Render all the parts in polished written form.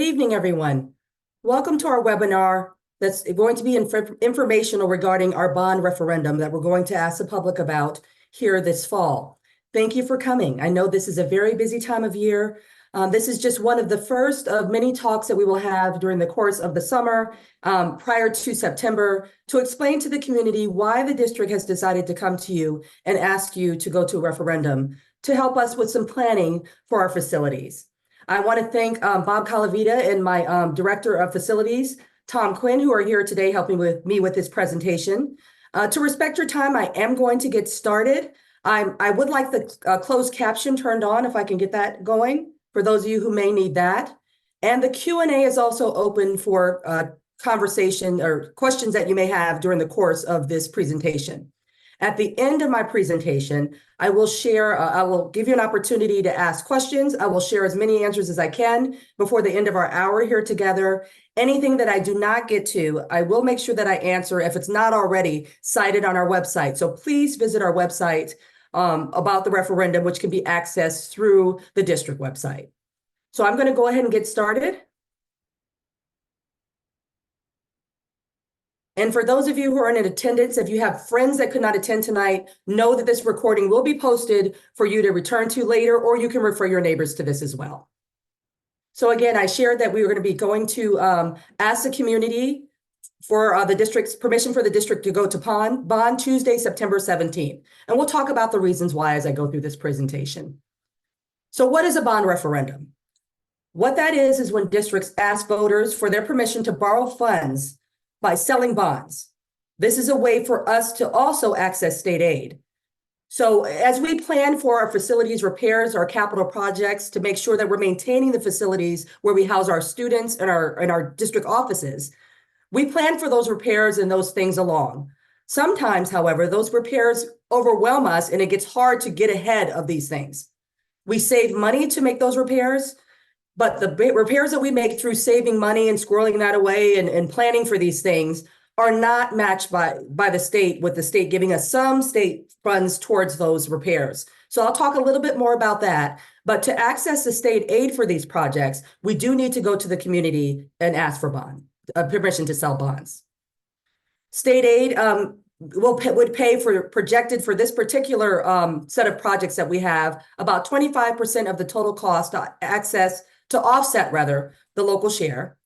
Good evening, everyone. Welcome to our webinar that's going to be informational regarding our bond referendum that we're going to ask the public about here this fall. Thank you for coming. I know this is a very busy time of year. This is just one of the first of many talks that we will have during the course of the summer prior to September to explain to the community why the district has decided to come to you and ask you to go to a referendum to help us with some planning for our facilities. I want to thank Bob Calavita and my Director of Facilities, Tom Quinn, who are here today helping me with this presentation. To respect your time, I am going to get started. I would like the closed caption turned on if I can get that going for those of you who may need that. And the Q&A is also open for conversation or questions that you may have during the course of this presentation. At the end of my presentation, I will give you an opportunity to ask questions. I will share as many answers as I can before the end of our hour here together. Anything that I do not get to, I will make sure that I answer if it's not already cited on our website. So please visit our website about the referendum, which can be accessed through the district website. So I'm going to go ahead and get started. And for those of you who are in attendance, if you have friends that could not attend tonight, know that this recording will be posted for you to return to later, or you can refer your neighbors to this as well. So again, I shared that we were going to be going to ask the community for the district's permission for the district to go to bond Tuesday, September 17th. And we'll talk about the reasons why as I go through this presentation. So what is a bond referendum? What that is when districts ask voters for their permission to borrow funds by selling bonds. This is a way for us to also access state aid. So as we plan for our facilities repairs, our capital projects to make sure that we're maintaining the facilities where we house our students and our district offices, we plan for those repairs and those things along. Sometimes, however, those repairs overwhelm us and it gets hard to get ahead of these things. We save money to make those repairs, but the repairs that we make through saving money and squirreling that away and planning for these things are not matched by the state, with the state giving us some state funds towards those repairs. So I'll talk a little bit more about that. But to access the state aid for these projects, we do need to go to the community and ask for permission to sell bonds. State aid would pay for projected for this particular set of projects that we have about 25% of the total cost to offset the local share.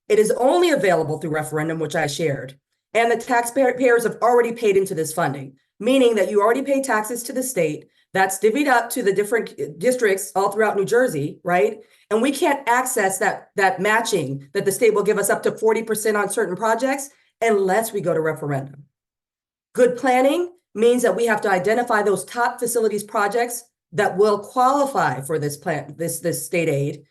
It is only available through referendum, which I shared. And the taxpayers have already paid into this funding, meaning that you already pay taxes to the state. That's divvied up to the different districts all throughout New Jersey, right? And we can't access that matching that the state will give us up to 40% on certain projects unless we go to referendum. Good planning means that we have to identify those top facilities projects that will qualify for this state aid,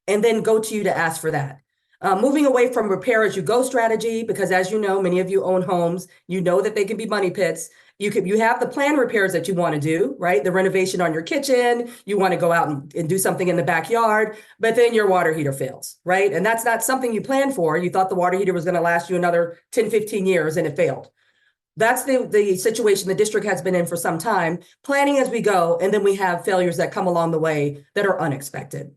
and then go to you to ask for that. Moving away from repair as you go strategy, because as you know, many of you own homes, you know that they can be money pits. You have the planned repairs that you want to do, right? The renovation on your kitchen, you want to go out and do something in the backyard, but then your water heater fails, right? And that's not something you planned for. You thought the water heater was going to last you another 10, 15 years and it failed. That's the situation the district has been in for some time, planning as we go, and then we have failures that come along the way that are unexpected.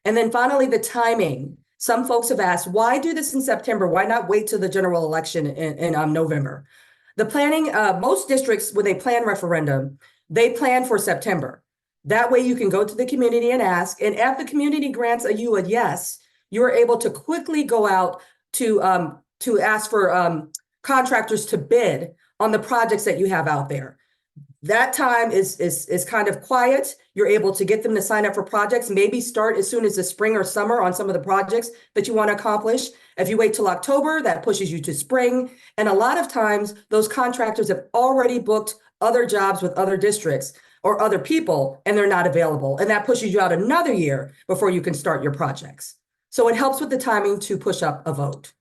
And then finally, the timing. Some folks have asked, why do this in September? Why not wait till the general election in November? The planning, most districts, when they plan referendum, they plan for September. That way you can go to the community and ask, and if the community grants you a yes, you are able to quickly go out to ask for contractors to bid on the projects that you have out there. That time is kind of quiet. You're able to get them to sign up for projects, maybe start as soon as the spring or summer on some of the projects that you want to accomplish. If you wait till October, that pushes you to spring. And a lot of times those contractors have already booked other jobs with other districts or other people, and they're not available. And that pushes you out another year before you can start your projects. So it helps with the timing to push up a vote.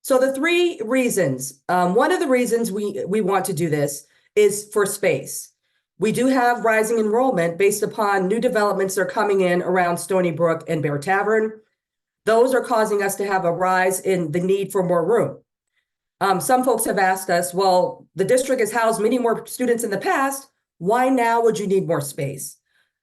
So the three reasons, one of the reasons we want to do this is for space. We do have rising enrollment based upon new developments that are coming in around Stony Brook and Bear Tavern. Those are causing us to have a rise in the need for more room. Some folks have asked us, well, the district has housed many more students in the past. Why now would you need more space?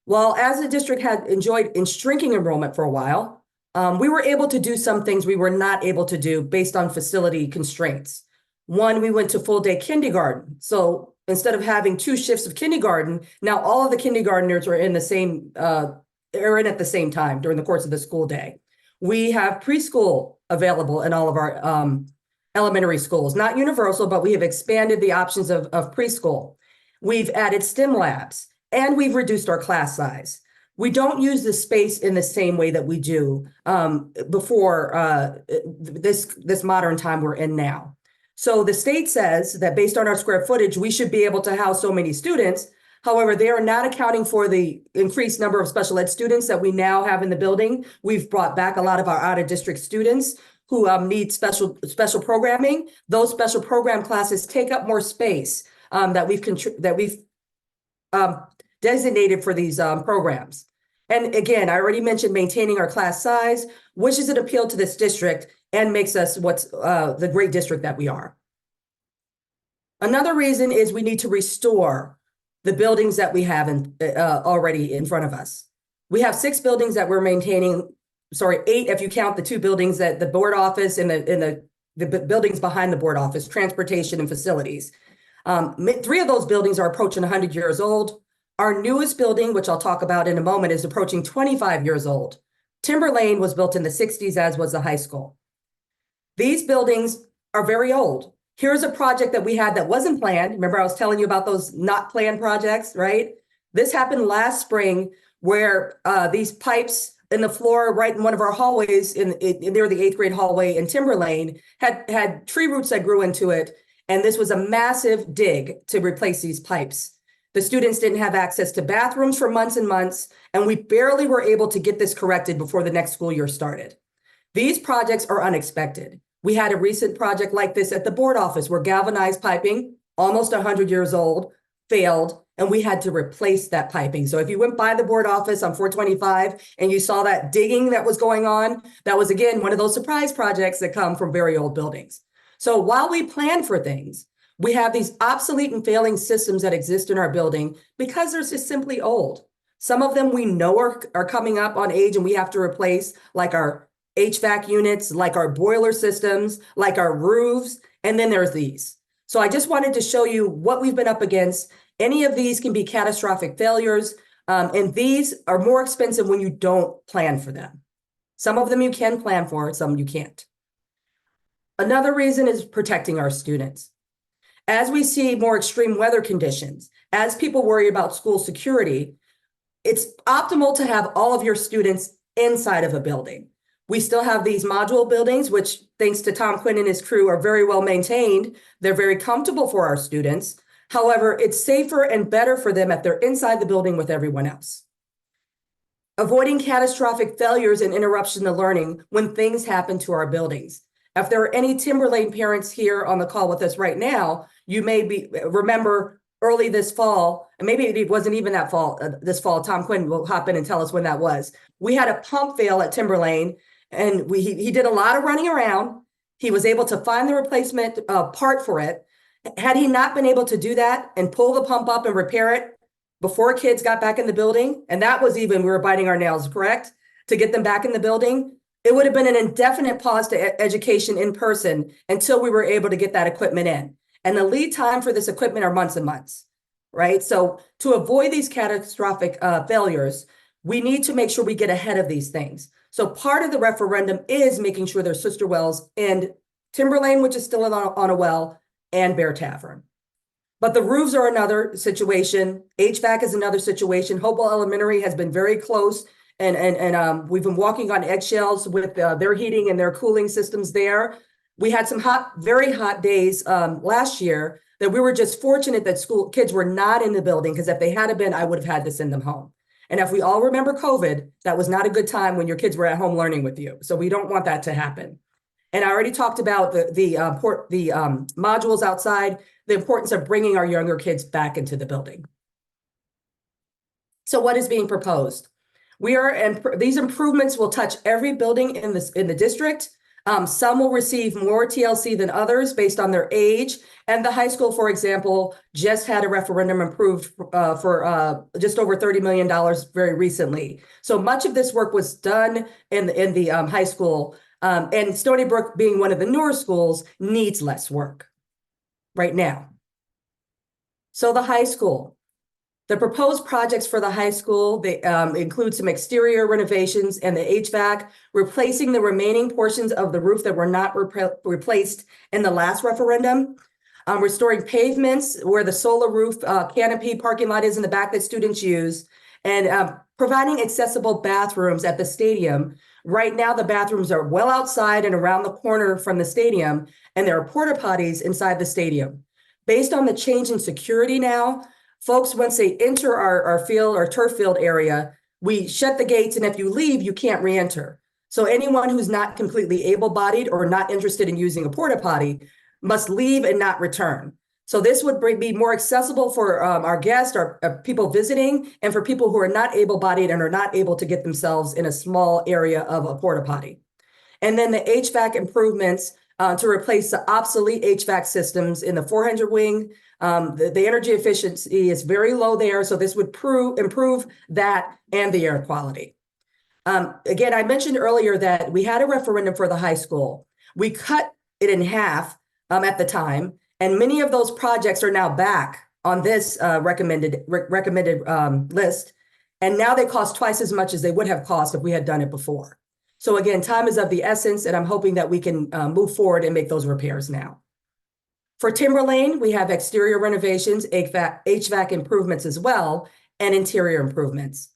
Well, as the district had enjoyed in shrinking enrollment for a while, We were able to do some things we were not able to do based on facility constraints. One, we went to full day kindergarten. So instead of having 2 shifts of kindergarten, now all of the kindergartners are in the same, are in at the same time during the course of the school day. We have preschool available in all of our elementary schools, not universal, but we have expanded the options of preschool. We've added STEM labs and we've reduced our class size. We don't use the space in the same way that we do before this modern time we're in now. So the state says that based on our square footage, we should be able to house so many students. However, they are not accounting for the increased number of special ed students that we now have in the building. We've brought back a lot of our out-of-district students who need special programming. Those special program classes take up more space that we've designated for these programs. And again, I already mentioned maintaining our class size, which is an appeal to this district and makes us what's the great district that we are. Another reason is we need to restore the buildings that we have already in front of us. We have 6 buildings that we're maintaining, sorry, 8 if you count the 2 buildings that the board office and the buildings behind the board office, transportation and facilities. 3 of those buildings are approaching 100 years old. Our newest building, which I'll talk about in a moment, is approaching 25 years old. Timber Lane was built in the 60s, as was the high school. These buildings are very old. Here's a project that we had that wasn't planned. Remember, I was telling you about those not planned projects, right? This happened last spring where these pipes in the floor right in one of our hallways near the 8th grade hallway in Timber Lane had tree roots that grew into it. And this was a massive dig to replace these pipes. The students didn't have access to bathrooms for months and months, and we barely were able to get this corrected before the next school year started. These projects are unexpected. We had a recent project like this at the board office where galvanized piping, almost 100 years old, failed, and we had to replace that piping. So if you went by the board office on 425 and you saw that digging that was going on, that was, again, one of those surprise projects that come from very old buildings. So while we plan for things, we have these obsolete and failing systems that exist in our building because they're just simply old. Some of them we know are coming up on age and we have to replace, like our HVAC units, like our boiler systems, like our roofs, and then there's these. So I just wanted to show you what we've been up against. Any of these can be catastrophic failures, and these are more expensive when you don't plan for them. Some of them you can plan for, some you can't. Another reason is protecting our students. As we see more extreme weather conditions, as people worry about school security, it's optimal to have all of your students inside of a building. We still have these module buildings, which thanks to Tom Quinn and his crew are very well maintained. They're very comfortable for our students. However, it's safer and better for them if they're inside the building with everyone else. Avoiding catastrophic failures and interruption to learning when things happen to our buildings. If there are any Timber Lane parents here on the call with us right now, you may remember early this fall, and maybe it wasn't even that fall, this fall, Tom Quinn will hop in and tell us when that was. We had a pump fail at Timber Lane, and he did a lot of running around. He was able to find the replacement part for it. Had he not been able to do that and pull the pump up and repair it before kids got back in the building, and that was even, we were biting our nails, correct? To get them back in the building, it would have been an indefinite pause to education in person until we were able to get that equipment in. And the lead time for this equipment are months and months, right? So to avoid these catastrophic failures, we need to make sure we get ahead of these things. So part of the referendum is making sure there's sister wells in Timber Lane, which is still on a well, and Bear Tavern. But the roofs are another situation. HVAC is another situation. Hopewell Elementary has been very close, and we've been walking on eggshells with their heating and their cooling systems there. We had some very hot days last year that we were just fortunate that school kids were not in the building, because if they had been, I would have had to send them home. And if we all remember COVID, that was not a good time when your kids were at home learning with you. So we don't want that to happen. And I already talked about the modules outside, the importance of bringing our younger kids back into the building. So what is being proposed? These improvements will touch every building in the district. Some will receive more TLC than others based on their age. And the high school, for example, just had a referendum approved for just over $30 million very recently. So much of this work was done in the high school. And Stony Brook, being one of the newer schools, needs less work right now. So the high school. The proposed projects for the high school, they include some exterior renovations and the HVAC, replacing the remaining portions of the roof that were not replaced in the last referendum, restoring pavements where the solar roof canopy parking lot is in the back that students use, and providing accessible bathrooms at the stadium. Right now, the bathrooms are well outside and around the corner from the stadium, and there are porta potties inside the stadium. Based on the change in security now, folks, once they enter our field, our turf field area, we shut the gates, and if you leave, you can't re-enter. So anyone who's not completely able-bodied or not interested in using a porta potty must leave and not return. So this would be more accessible for our guests, our people visiting, and for people who are not able-bodied and are not able to get themselves in a small area of a porta potty. And then the HVAC improvements to replace the obsolete HVAC systems in the 400 wing. The energy efficiency is very low there, so this would improve that and the air quality. Again, I mentioned earlier that we had a referendum for the high school. We cut it in half at the time, and many of those projects are now back on this recommended list, and now they cost twice as much as they would have cost if we had done it before. So again, time is of the essence, and I'm hoping that we can move forward and make those repairs now. For Timber Lane, we have exterior renovations, HVAC improvements as well, and interior improvements.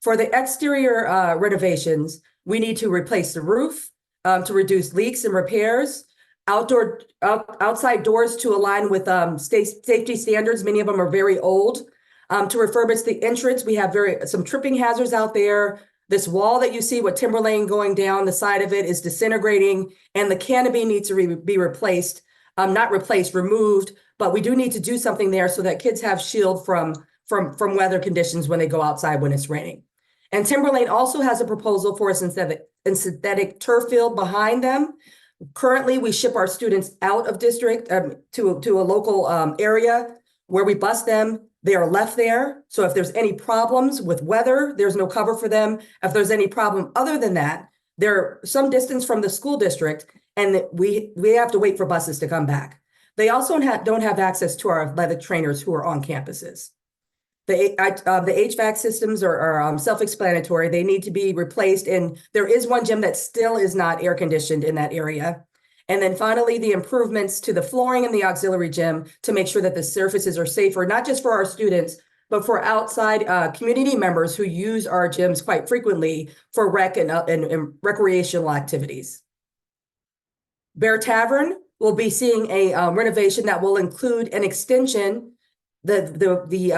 For the exterior renovations, we need to replace the roof to reduce leaks and repairs, outside doors to align with safety standards. Many of them are very old. To refurbish the entrance, we have some tripping hazards out there. This wall that you see with Timber Lane going down the side of it is disintegrating, and the canopy needs to be replaced. Not replaced, removed, but we do need to do something there so that kids have shield from weather conditions when they go outside when it's raining. And Timber Lane also has a proposal for a synthetic turf field behind them. Currently, we ship our students out of district to a local area where we bus them. They are left there. So if there's any problems with weather, there's no cover for them. If there's any problem other than that, they're some distance from the school district, and we have to wait for buses to come back. They also don't have access to our athletic trainers who are on campuses. The HVAC systems are self-explanatory. They need to be replaced, and there is one gym that still is not air conditioned in that area. And then finally, the improvements to the flooring in the auxiliary gym to make sure that the surfaces are safer, not just for our students, but for outside community members who use our gyms quite frequently for rec and recreational activities. Bear Tavern will be seeing a renovation that will include an extension. The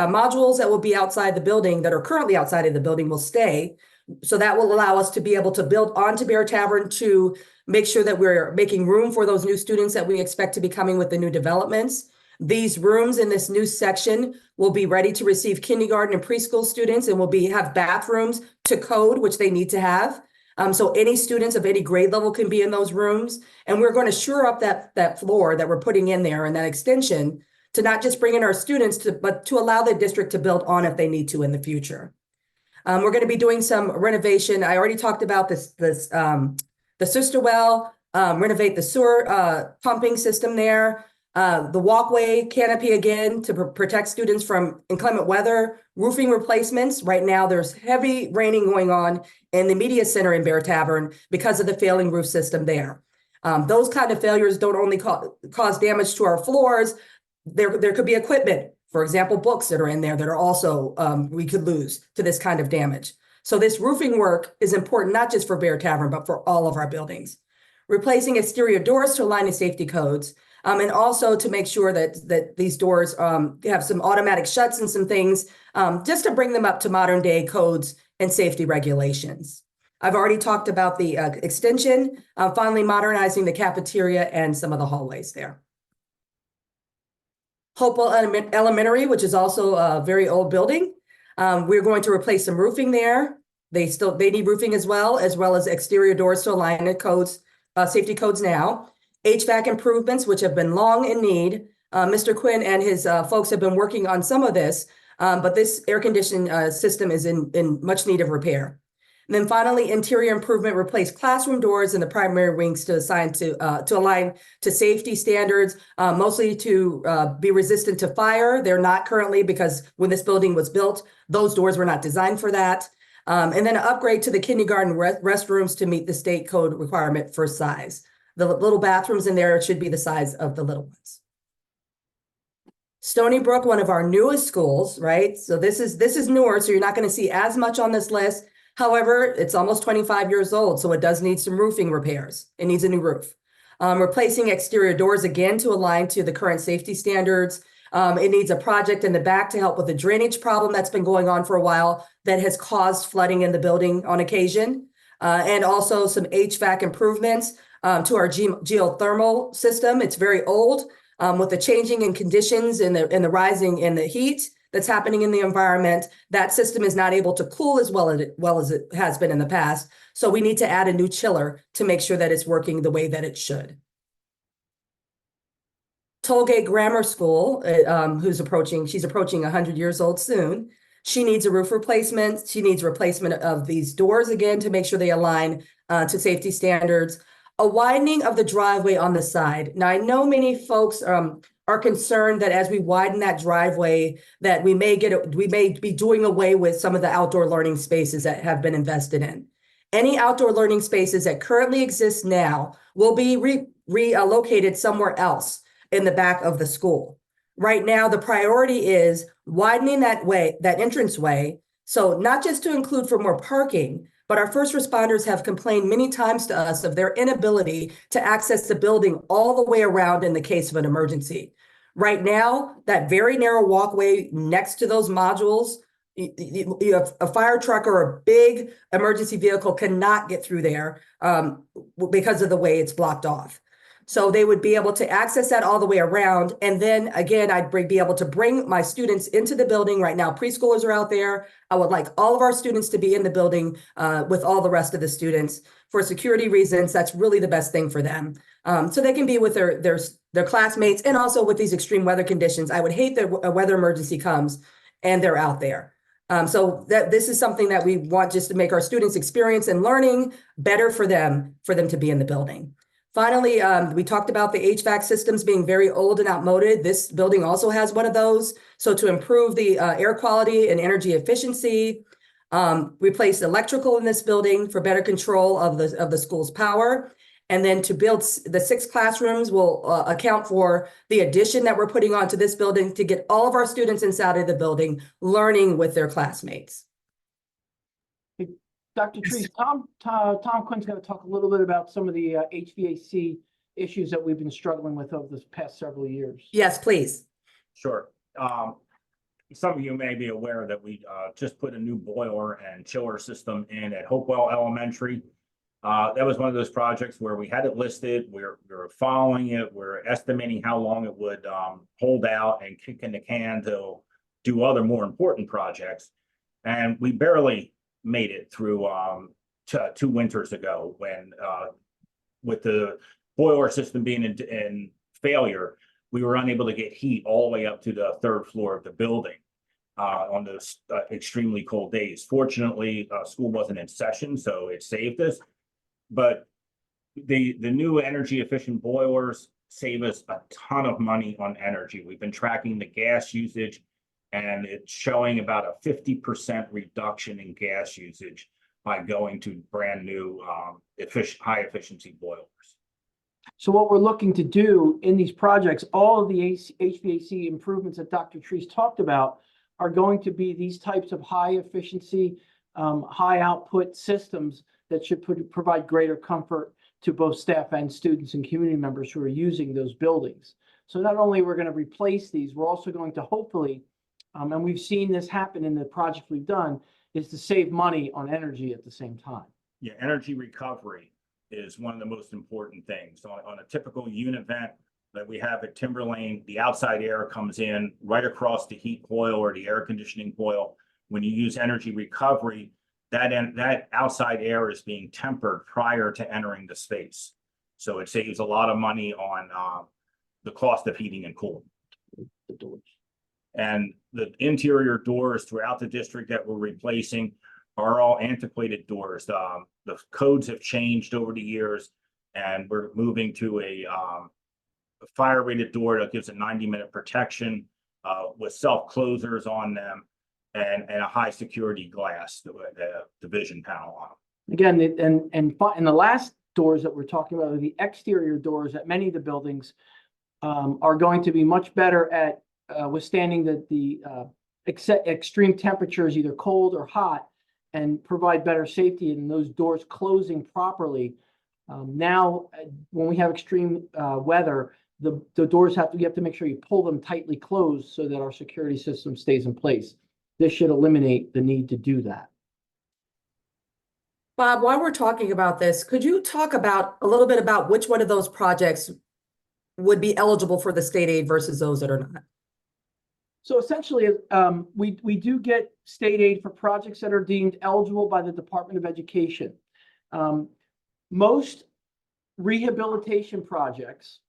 modules that will be outside the building, that are currently outside of the building, will stay. So that will allow us to be able to build onto Bear Tavern to make sure that we're making room for those new students that we expect to be coming with the new developments. These rooms in this new section will be ready to receive kindergarten and preschool students, and will have bathrooms to code, which they need to have. So any students of any grade level can be in those rooms. And we're going to shore up that floor that we're putting in there and that extension to not just bring in our students, but to allow the district to build on if they need to in the future. We're going to be doing some renovation. I already talked about the sister well, renovate the sewer pumping system there, the walkway canopy again to protect students from inclement weather, roofing replacements. Right now, there's heavy raining going on in the media center in Bear Tavern because of the failing roof system there. Those kind of failures don't only cause damage to our floors. There could be equipment, for example, books that are in there that are also we could lose to this kind of damage. So this roofing work is important, not just for Bear Tavern, but for all of our buildings. Replacing exterior doors to align to safety codes, and also to make sure that these doors have some automatic shuts and some things just to bring them up to modern day codes and safety regulations. I've already talked about the extension, finally modernizing the cafeteria and some of the hallways there. Hopewell Elementary, which is also a very old building. We're going to replace some roofing there. They need roofing as well as exterior doors to align to codes safety codes now. HVAC improvements, which have been long in need. Mr. Quinn and his folks have been working on some of this, but this air conditioning system is in much need of repair. And then finally, interior improvement, replace classroom doors in the primary wings to align to safety standards, mostly to be resistant to fire. They're not currently, because when this building was built, those doors were not designed for that. And then upgrade to the kindergarten restrooms to meet the state code requirement for size. The little bathrooms in there should be the size of the little ones. Stony Brook, one of our newest schools, right? So this is newer, so you're not going to see as much on this list. However, it's almost 25 years old, so it does need some roofing repairs. It needs a new roof. Replacing exterior doors again to align to the current safety standards. It needs a project in the back to help with the drainage problem that's been going on for a while that has caused flooding in the building on occasion. And also some HVAC improvements to our geothermal system. It's very old with the changing in conditions and the rising in the heat that's happening in the environment. That system is not able to cool as well as it has been in the past. So we need to add a new chiller to make sure that it's working the way that it should. Tollgate Grammar School, she's approaching 100 years old soon. She needs a roof replacement. She needs replacement of these doors again to make sure they align to safety standards. A widening of the driveway on the side. Now, I know many folks are concerned that as we widen that driveway, that we may be doing away with some of the outdoor learning spaces that have been invested in. Any outdoor learning spaces that currently exist now will be relocated somewhere else in the back of the school. Right now, the priority is widening that entranceway. So not just to include for more parking, but our first responders have complained many times to us of their inability to access the building all the way around in the case of an emergency. Right now, that very narrow walkway next to those modules, you have a fire truck or a big emergency vehicle cannot get through there because of the way it's blocked off. So they would be able to access that all the way around. And then again, I'd be able to bring my students into the building. Right now, preschoolers are out there. I would like all of our students to be in the building with all the rest of the students. For security reasons, that's really the best thing for them. So they can be with their classmates, and also with these extreme weather conditions. I would hate that a weather emergency comes and they're out there. So this is something that we want just to make our students' experience and learning better for them to be in the building. Finally, we talked about the HVAC systems being very old and outmoded. This building also has one of those. So to improve the air quality and energy efficiency, replace electrical in this building for better control of the school's power. And then to build the 6 classrooms will account for the addition that we're putting onto this building to get all of our students inside of the building learning with their classmates. Dr. Trees, Tom Quinn's going to talk a little bit about some of the HVAC issues that we've been struggling with over the past several years. Yes, please. Sure. Some of you may be aware that we just put a new boiler and chiller system in at Hopewell Elementary. That was one of those projects where we had it listed, we were following it, we're estimating how long it would hold out and kick in the can to do other more important projects. And we barely made it through 2 winters ago when with the boiler system being in failure, we were unable to get heat all the way up to the 3rd floor of the building on those extremely cold days. Fortunately, school wasn't in session, so it saved us. But the new energy efficient boilers save us a ton of money on energy. We've been tracking the gas usage, and it's showing about a 50% reduction in gas usage by going to brand new high efficiency boilers. So what we're looking to do in these projects, all of the HVAC improvements that Dr. Trees talked about are going to be these types of high efficiency, high output systems that should provide greater comfort to both staff and students and community members who are using those buildings. So not only we're going to replace these, we're also going to hopefully, and we've seen this happen in the projects we've done, is to save money on energy at the same time. Yeah, energy recovery is one of the most important things. On a typical unit vent that we have at Timberlane, the outside air comes in right across the heat coil or the air conditioning coil. When you use energy recovery, that outside air is being tempered prior to entering the space. So it saves a lot of money on the cost of heating and cooling. The doors. And the interior doors throughout the district that we're replacing are all antiquated doors. The codes have changed over the years, and we're moving to a fire rated door that gives a 90-minute protection with self closers on them and a high security glass, the division panel on them. Again, and the last doors that we're talking about are the exterior doors at many of the buildings are going to be much better at withstanding the extreme temperatures, either cold or hot, and provide better safety in those doors closing properly. Now, when we have extreme weather, the doors you have to make sure you pull them tightly closed so that our security system stays in place. This should eliminate the need to do that. Bob, while we're talking about this, could you talk about a little bit about which one of those projects would be eligible for the state aid versus those that are not? So essentially, we do get state aid for projects that are deemed eligible by the Department of Education. Most rehabilitation projects,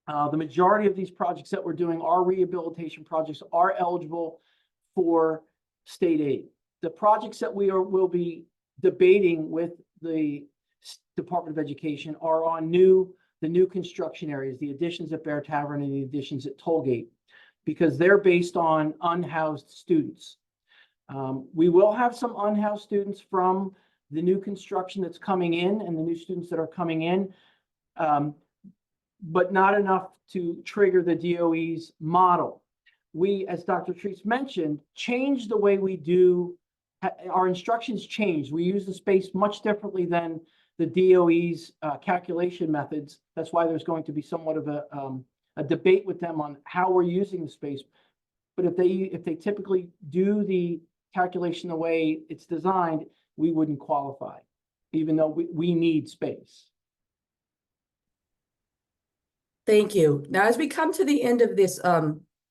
the majority of these projects that we're doing, our rehabilitation projects, are eligible for state aid. The projects that will be debating with the Department of Education are on the new construction areas, the additions at Bear Tavern and the additions at Tollgate, because they're based on unhoused students. We will have some unhoused students from the new construction that's coming in and the new students that are coming in, but not enough to trigger the DOE's model. We, as Dr. Treese mentioned, changed the way we do, our instructions changed. We use the space much differently than the DOE's calculation methods. That's why there's going to be somewhat of a debate with them on how we're using the space. But if they typically do the calculation the way it's designed, we wouldn't qualify, even though we need space. Thank you. Now, as we come to the end of this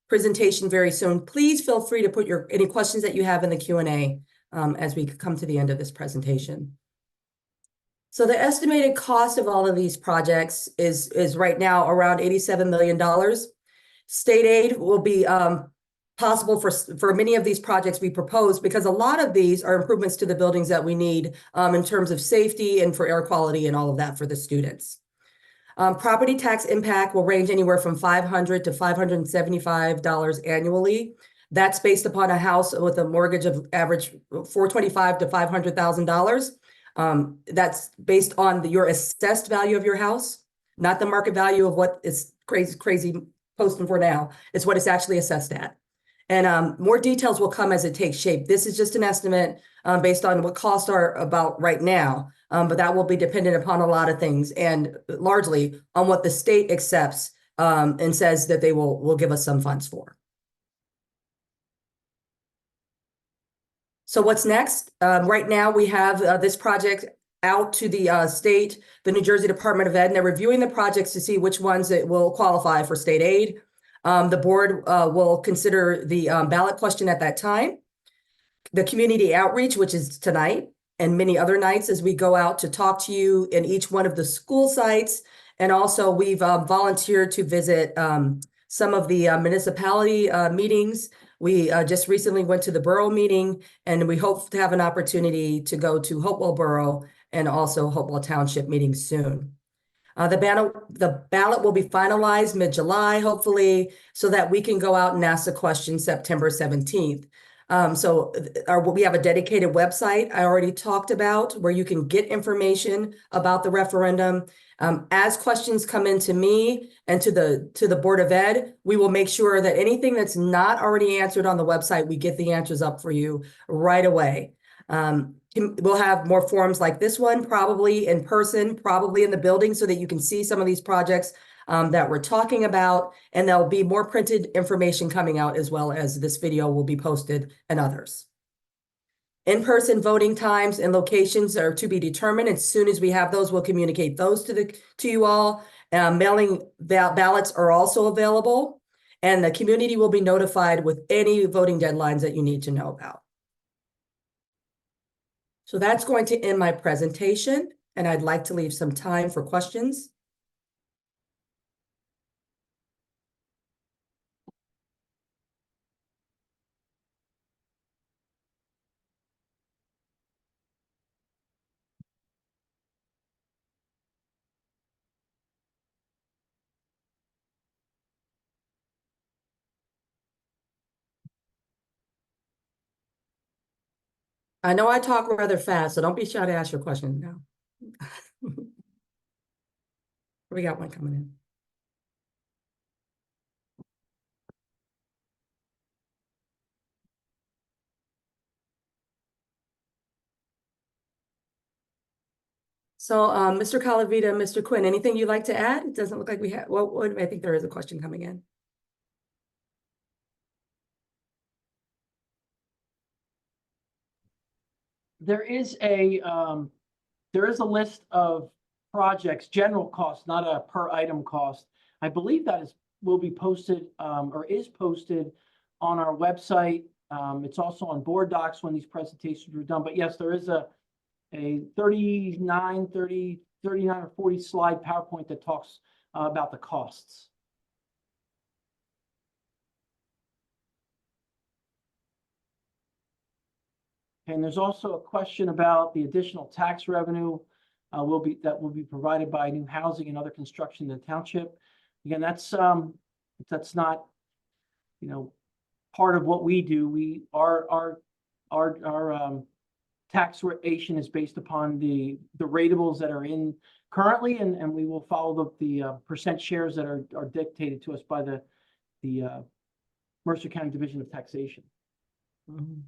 presentation very soon, please feel free to put any questions that you have in the Q&A as we come to the end of this presentation. So the estimated cost of all of these projects is right now around $87 million. State aid will be possible for many of these projects we propose, because a lot of these are improvements to the buildings that we need in terms of safety and for air quality and all of that for the students. Property tax impact will range anywhere from $500 to $575 annually. That's based upon a house with a mortgage of average $425,000 to $500,000. That's based on your assessed value of your house, not the market value of what is crazy posting for now. It's what it's actually assessed at. And more details will come as it takes shape. This is just an estimate based on what costs are about right now, but that will be dependent upon a lot of things and largely on what the state accepts and says that they will give us some funds for. So what's next? Right now we have this project out to the state, the New Jersey Department of Ed, and they're reviewing the projects to see which ones that will qualify for state aid. The board will consider the ballot question at that time. The community outreach, which is tonight and many other nights as we go out to talk to you in each one of the school sites. And also we've volunteered to visit some of the municipality meetings. We just recently went to the borough meeting, and we hope to have an opportunity to go to Hopewell Borough and also Hopewell Township meetings soon. The ballot will be finalized mid-July, hopefully, so that we can go out and ask the question September 17th. We have a dedicated website I already talked about where you can get information about the referendum. As questions come into me and to the Board of Ed, we will make sure that anything that's not already answered on the website, we get the answers up for you right away. We'll have more forums like this one, probably in person, probably in the building, so that you can see some of these projects that we're talking about, and there'll be more printed information coming out as well as this video will be posted and others. In-person voting times and locations are to be determined. As soon as we have those, we'll communicate those to you all. Mailing ballots are also available, and the community will be notified with any voting deadlines that you need to know about. So that's going to end my presentation, and I'd like to leave some time for questions. I know I talk rather fast, so don't be shy to ask your question now. We got one coming in. So, Mr. Calavita, Mr. Quinn, anything you'd like to add? It doesn't look like we have, well, I think there is a question coming in. There is a list of projects, general cost, not a per item cost. I believe that will be posted, or is posted on our website. It's also on board docs when these presentations were done, but yes, there is a 39 or 40 slide PowerPoint that talks about the costs. And there's also a question about the additional tax revenue that will be provided by new housing and other construction in the township. Again, that's not, part of what we do. Our taxation is based upon the ratables that are in currently, and we will follow the percent shares that are dictated to us by the Mercer County Division of Taxation. Mhm.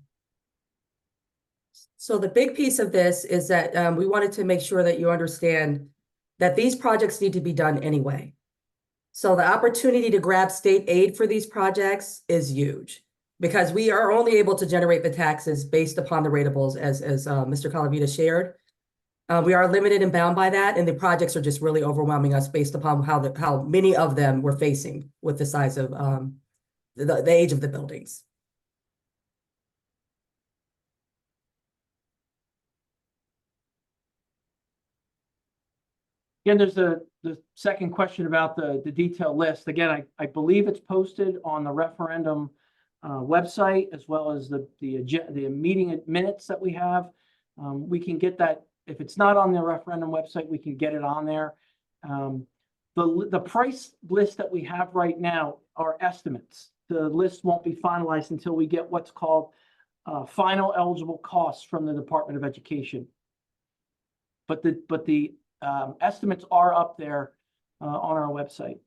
So the big piece of this is that we wanted to make sure that you understand that these projects need to be done anyway. So the opportunity to grab state aid for these projects is huge because we are only able to generate the taxes based upon the ratables as Mr. Calavita shared. We are limited and bound by that, and the projects are just really overwhelming us based upon how many of them we're facing with the size of the age of the buildings. Again, there's the second question about the detailed list. Again, I believe it's posted on the referendum website, as well as the meeting minutes that we have. We can get that. If it's not on the referendum website, we can get it on there. The price list that we have right now are estimates. The list won't be finalized until we get what's called final eligible costs from the Department of Education. But the estimates are up there on our website.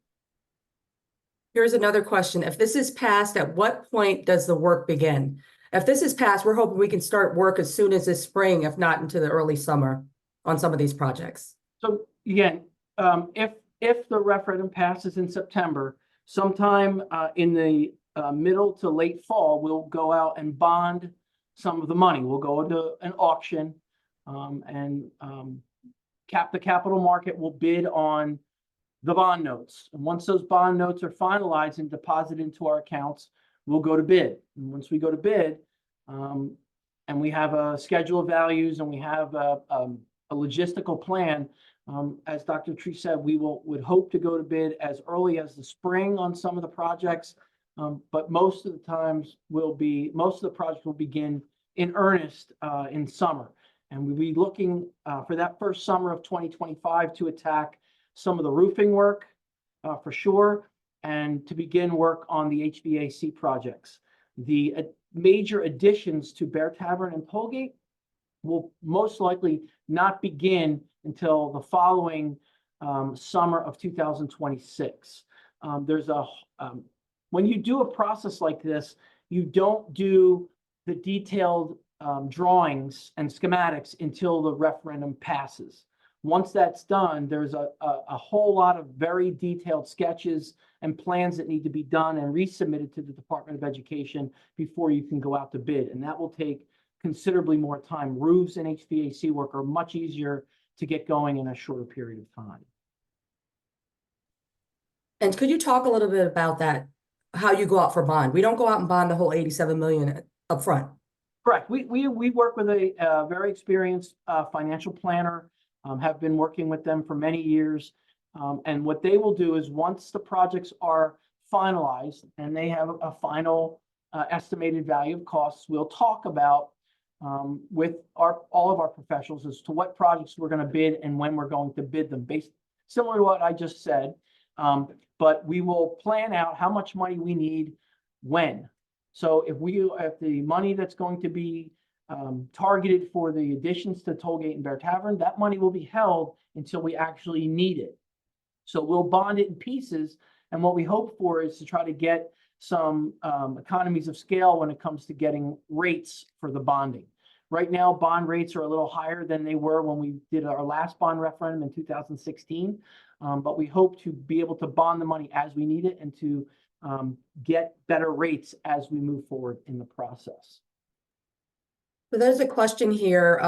Here's another question. If this is passed, at what point does the work begin? If this is passed, we're hoping we can start work as soon as this spring, if not into the early summer on some of these projects. So again, if the referendum passes in September, sometime in the middle to late fall, we'll go out and bond some of the money. We'll go into an auction and the capital market will bid on the bond notes. And once those bond notes are finalized and deposited into our accounts, we'll go to bid. And once we go to bid, and we have a schedule of values and we have a logistical plan, as Dr. Tree said, we would hope to go to bid as early as the spring on some of the projects. But most of the projects will begin in earnest in summer. And we'll be looking for that first summer of 2025 to attack some of the roofing work for sure, and to begin work on the HVAC projects. The major additions to Bear Tavern and Tollgate will most likely not begin until the following summer of 2026. When you do a process like this, you don't do the detailed drawings and schematics until the referendum passes. Once that's done, there's a whole lot of very detailed sketches and plans that need to be done and resubmitted to the Department of Education before you can go out to bid. And that will take considerably more time. Roofs and HVAC work are much easier to get going in a shorter period of time. And could you talk a little bit about that, how you go out for bond? We don't go out and bond the whole 87 million up front. Correct. We work with a very experienced financial planner, have been working with them for many years. And what they will do is once the projects are finalized and they have a final estimated value of costs, we'll talk about with all of our professionals as to what projects we're going to bid and when we're going to bid them, based similar to what I just said. But we will plan out how much money we need when. So if the money that's going to be targeted for the additions to Tollgate and Bear Tavern. That money will be held until we actually need it. So we'll bond it in pieces. And what we hope for is to try to get some economies of scale when it comes to getting rates for the bonding. Right now, bond rates are a little higher than they were when we did our last bond referendum in 2016. But we hope to be able to bond the money as we need it and to get better rates as we move forward in the process. So there's a question here.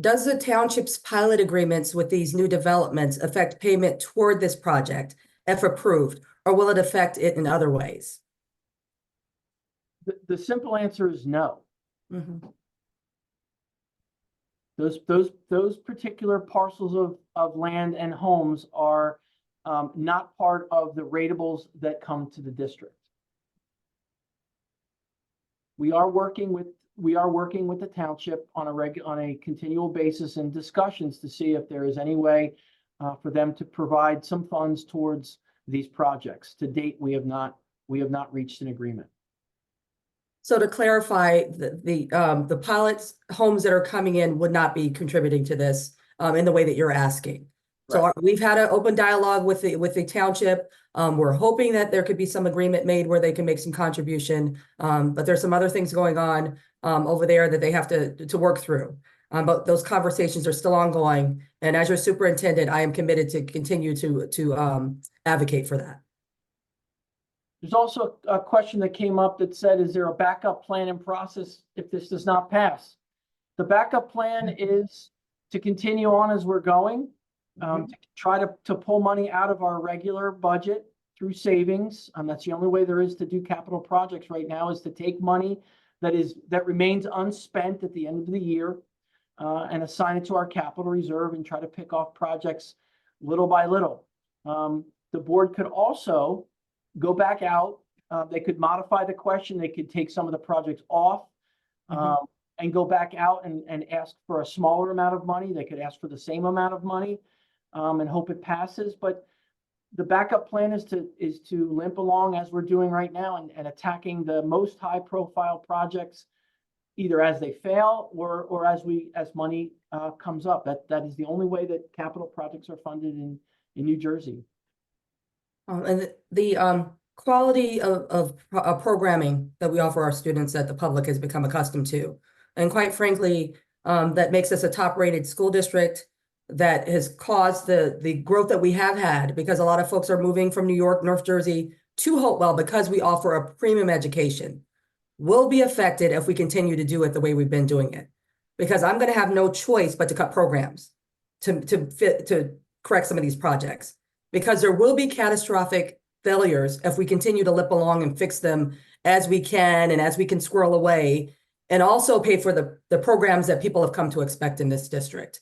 Does the township's pilot agreements with these new developments affect payment toward this project if approved, or will it affect it in other ways? The simple answer is no. Mm-hmm. Those particular parcels of land and homes are not part of the ratables that come to the district. We are working with the township on a continual basis in discussions to see if there is any way for them to provide some funds towards these projects. To date, we have not reached an agreement. So to clarify, the pilot homes that are coming in would not be contributing to this in the way that you're asking. So Right. we've had an open dialogue with the township. We're hoping that there could be some agreement made where they can make some contribution. But there's some other things going on over there that they have to work through. But those conversations are still ongoing. And as your superintendent, I am committed to continue to advocate for that. There's also a question that came up that said, is there a backup plan in process if this does not pass? The backup plan is to continue on as we're going, to try to pull money out of our regular budget through savings. That's the only way there is to do capital projects right now, is to take money that remains unspent at the end of the year and assign it to our capital reserve and try to pick off projects little by little. The board could also go back out. They could modify the question. They could take some of the projects off and go back out and ask for a smaller amount of money. They could ask for the same amount of money and hope it passes. But the backup plan is to limp along as we're doing right now and attacking the most high profile projects, either as they fail or as money comes up. That is the only way that capital projects are funded in New Jersey. And the quality of programming that we offer our students that the public has become accustomed to. And quite frankly, that makes us a top-rated school district that has caused the growth that we have had, because a lot of folks are moving from New York, North Jersey to Hopewell because we offer a premium education. Will be affected if we continue to do it the way we've been doing it. Because I'm going to have no choice but to cut programs to correct some of these projects. Because there will be catastrophic failures if we continue to limp along and fix them as we can and as we can squirrel away, and also pay for the programs that people have come to expect in this district.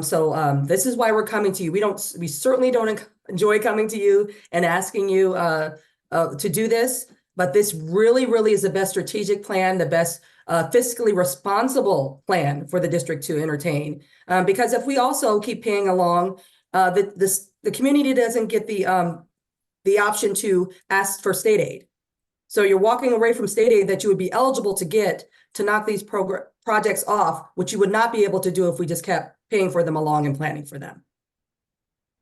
So this is why we're coming to you. We certainly don't enjoy coming to you and asking you to do this, but this really, really is the best strategic plan, the best fiscally responsible plan for the district to entertain. Because if we also keep paying along, the community doesn't get the option to ask for state aid. So you're walking away from state aid that you would be eligible to get to knock these projects off, which you would not be able to do if we just kept paying for them along and planning for them.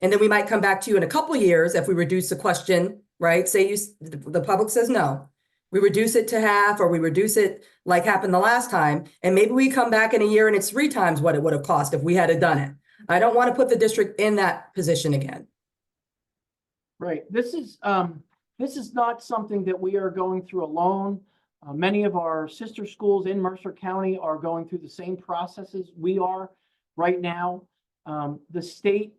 And then we might come back to you in a couple of years if we reduce the question, right? Say the public says no. We reduce it to half, or we reduce it like happened the last time. And maybe we come back in a year and it's 3 times what it would have cost if we had done it. I don't want to put the district in that position again. Right. This is not something that we are going through alone. Many of our sister schools in Mercer County are going through the same processes we are right now. The state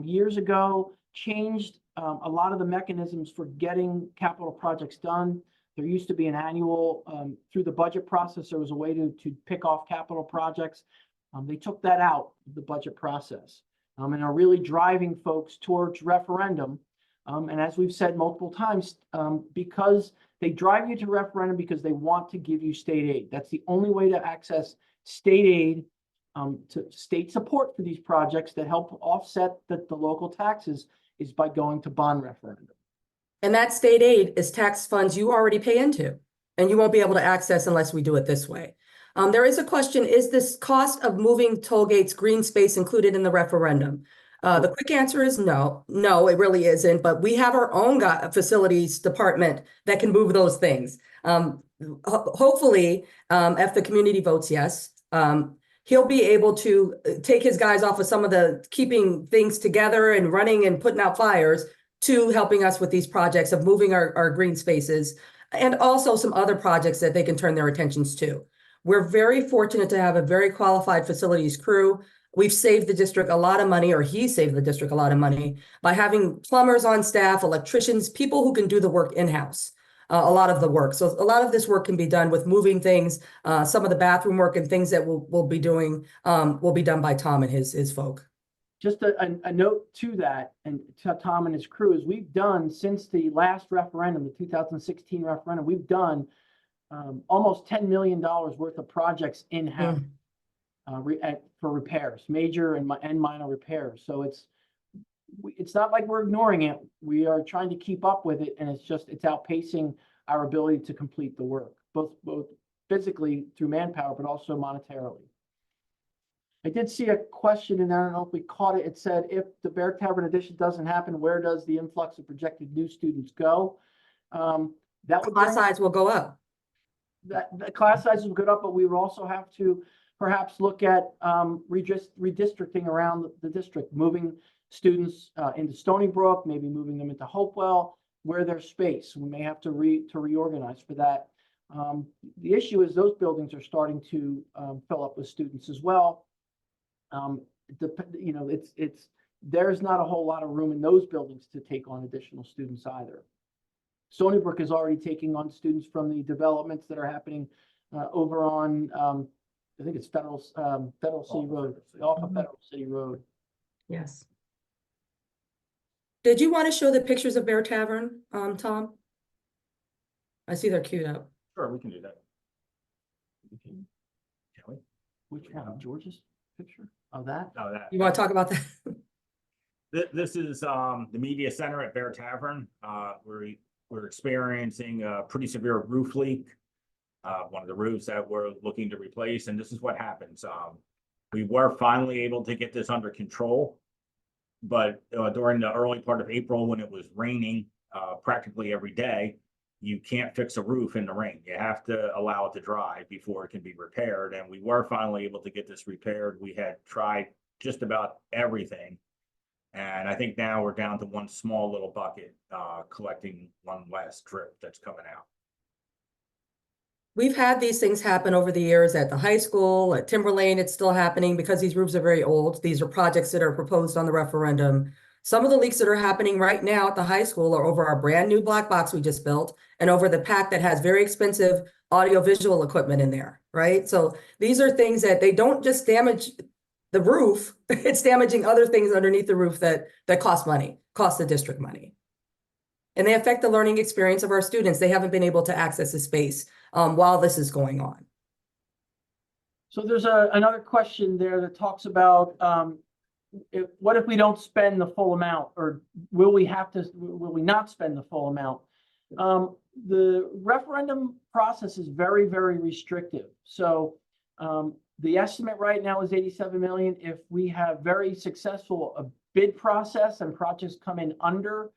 years ago changed a lot of the mechanisms for getting capital projects done. There used to be an annual, through the budget process, there was a way to pick off capital projects. They took that out of the budget process and are really driving folks towards referendum. And as we've said multiple times, because they drive you to referendum because they want to give you state aid. That's the only way to access state aid, to state support for these projects that help offset the local taxes, is by going to bond referendum. And that state aid is tax funds you already pay into, and you won't be able to access unless we do it this way. There is a question, is this cost of moving toll gates green space included in the referendum? The quick answer is no, it really isn't, but we have our own facilities department that can move those things. Hopefully, if the community votes yes, he'll be able to take his guys off of some of the keeping things together and running and putting out fires to helping us with these projects of moving our green spaces and also some other projects that they can turn their attentions to. We're very fortunate to have a very qualified facilities crew. We've saved the district a lot of money, or he saved the district a lot of money by having plumbers on staff, electricians, people who can do the work in-house. A lot of the work. So a lot of this work can be done with moving things. Some of the bathroom work and things that we'll be doing will be done by Tom and his folk. Just a note to that, and to Tom and his crew, is we've done since the last referendum, the 2016 referendum, we've done almost $10 million worth of projects in-house for repairs, major and minor repairs. So it's not like we're ignoring it. We are trying to keep up with it, and it's outpacing our ability to complete the work, both physically through manpower, but also monetarily. I did see a question, and I don't know if we caught it. It said, if the Bear Tavern addition doesn't happen, where does the influx of projected new students go? That would Class size will go up. The class sizes will go up, but we would also have to perhaps look at redistricting around the district, moving students into Stony Brook, maybe moving them into Hopewell, where there's space. We may have to reorganize for that. The issue is those buildings are starting to fill up with students as well. You know, there's not a whole lot of room in those buildings to take on additional students either. Stony Brook is already taking on students from the developments that are happening over on, I think it's Federal City Road, off of Federal City Road. Yes. Did you want to show the pictures of Bear Tavern, Tom? I see they're queued up. Sure, we can do that. Can we? Which one? George's picture of that? No, that. You want to talk about that? This is the media center at Bear Tavern. We're experiencing a pretty severe roof leak. One of the roofs that we're looking to replace, and this is what happens. We were finally able to get this under control, but during the early part of April, when it was raining practically every day, you can't fix a roof in the rain. You have to allow it to dry before it can be repaired. And we were finally able to get this repaired. We had tried just about everything. And I think now we're down to one small little bucket, collecting one last drip that's coming out. We've had these things happen over the years at the high school, at Timberlane. It's still happening because these roofs are very old. These are projects that are proposed on the referendum. Some of the leaks that are happening right now at the high school are over our brand new black box we just built and over the pack that has very expensive audio-visual equipment in there, right? So these are things that they don't just damage the roof, it's damaging other things underneath the roof that cost money, cost the district money. And they affect the learning experience of our students. They haven't been able to access the space while this is going on. So there's another question there that talks about what if we don't spend the full amount, or will we not spend the full amount? The referendum process is very, very restrictive. So the estimate right now is 87 million. If we have very successful bid process and projects come in under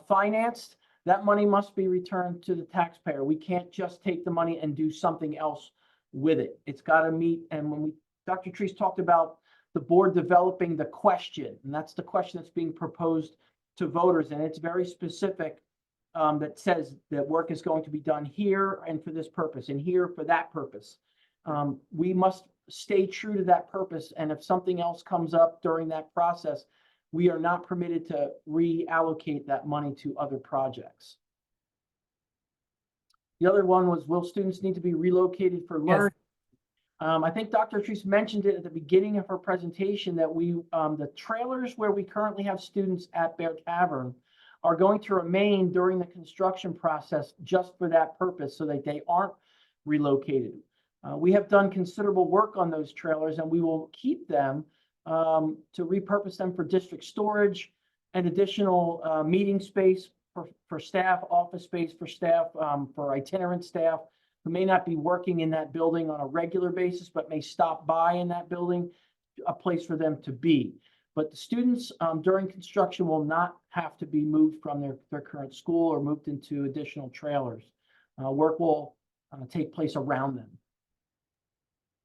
financed, that money must be returned to the taxpayer. We can't just take the money and do something else with it. It's got to meet. And when Dr. Treese talked about the board developing the question, and that's the question that's being proposed to voters, and it's very specific, that says that work is going to be done here and for this purpose, and here for that purpose. We must stay true to that purpose, and if something else comes up during that process, we are not permitted to reallocate that money to other projects. The other one was, will students need to be relocated for learning? Yes. I think Dr. Treese mentioned it at the beginning of her presentation that the trailers where we currently have students at Bear Tavern are going to remain during the construction process just for that purpose, so that they aren't relocated. We have done considerable work on those trailers, and we will keep them to repurpose them for district storage and additional meeting space for staff, office space for staff, for itinerant staff, who may not be working in that building on a regular basis, but may stop by in that building, a place for them to be. But the students during construction will not have to be moved from their current school or moved into additional trailers. Work will take place around them.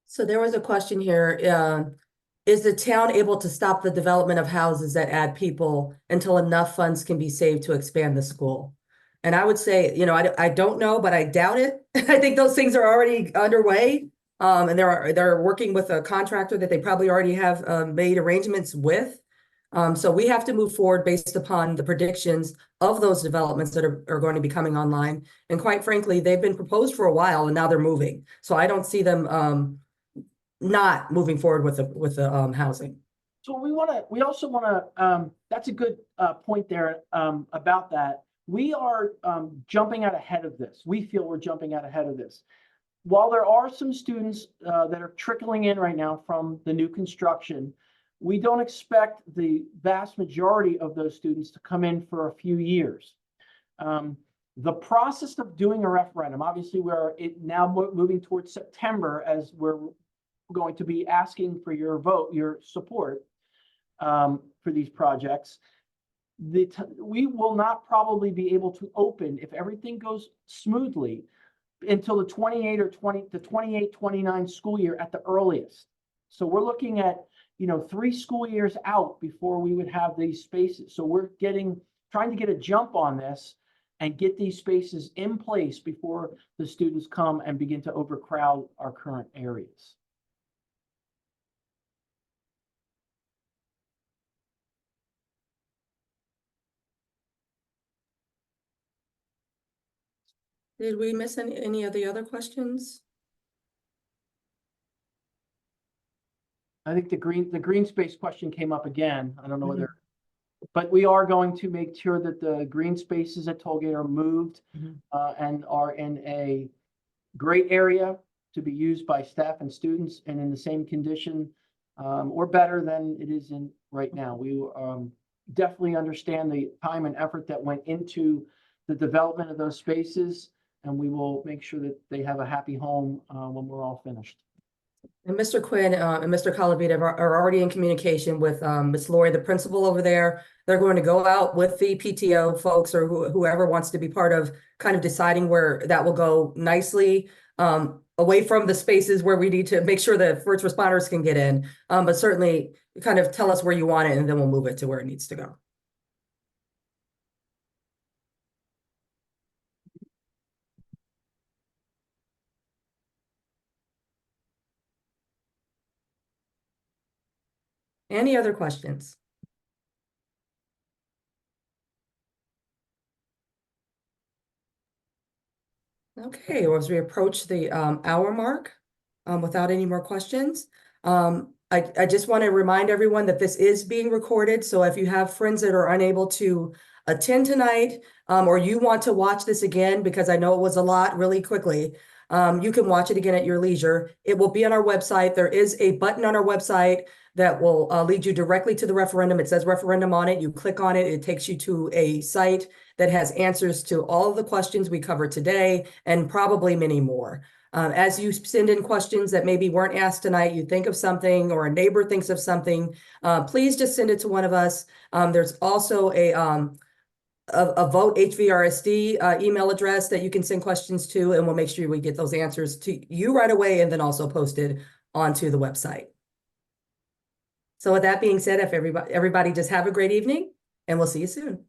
So there was a question here. Is the town able to stop the development of houses that add people until enough funds can be saved to expand the school? And I would say, I don't know, but I doubt it. I think those things are already underway. And they're working with a contractor that they probably already have made arrangements with. So we have to move forward based upon the predictions of those developments that are going to be coming online. And quite frankly, they've been proposed for a while and now they're moving. So I don't see them not moving forward with the housing. So we also want to, that's a good point there about that. We are jumping out ahead of this. We feel we're jumping out ahead of this. While there are some students that are trickling in right now from the new construction, we don't expect the vast majority of those students to come in for a few years. The process of doing a referendum, obviously we're now moving towards September as we're going to be asking for your vote, your support for these projects. We will not probably be able to open, if everything goes smoothly, until the 28-29 school year at the earliest. So we're looking at 3 school years out before we would have these spaces. So we're trying to get a jump on this and get these spaces in place before the students come and begin to overcrowd our current areas. Did we miss any of the other questions? I think the green space question came up again. I don't know whether, but we are going to make sure that the green spaces at Tollgate are moved and are in a great area to be used by staff and students and in the same condition or better than it is in right now. We definitely understand the time and effort that went into the development of those spaces, and we will make sure that they have a happy home when we're all finished. And Mr. Quinn and Mr. Calavita are already in communication with Ms. Lori, the principal over there. They're going to go out with the PTO folks or whoever wants to be part of kind of deciding where that will go nicely away from the spaces where we need to make sure that first responders can get in. But certainly kind of tell us where you want it and then we'll move it to where it needs to go. Any other questions? Okay, well, as we approach the hour mark, without any more questions, I just want to remind everyone that this is being recorded. So if you have friends that are unable to attend tonight, or you want to watch this again, because I know it was a lot really quickly, you can watch it again at your leisure. It will be on our website. There is a button on our website that will lead you directly to the referendum. It says referendum on it. You click on it. It takes you to a site that has answers to all of the questions we covered today and probably many more. As you send in questions that maybe weren't asked tonight, you think of something or a neighbor thinks of something, please just send it to one of us. There's also a vote HVRSD email address that you can send questions to, and we'll make sure we get those answers to you right away and then also posted onto the website. So with that being said, if everybody just have a great evening and we'll see you soon.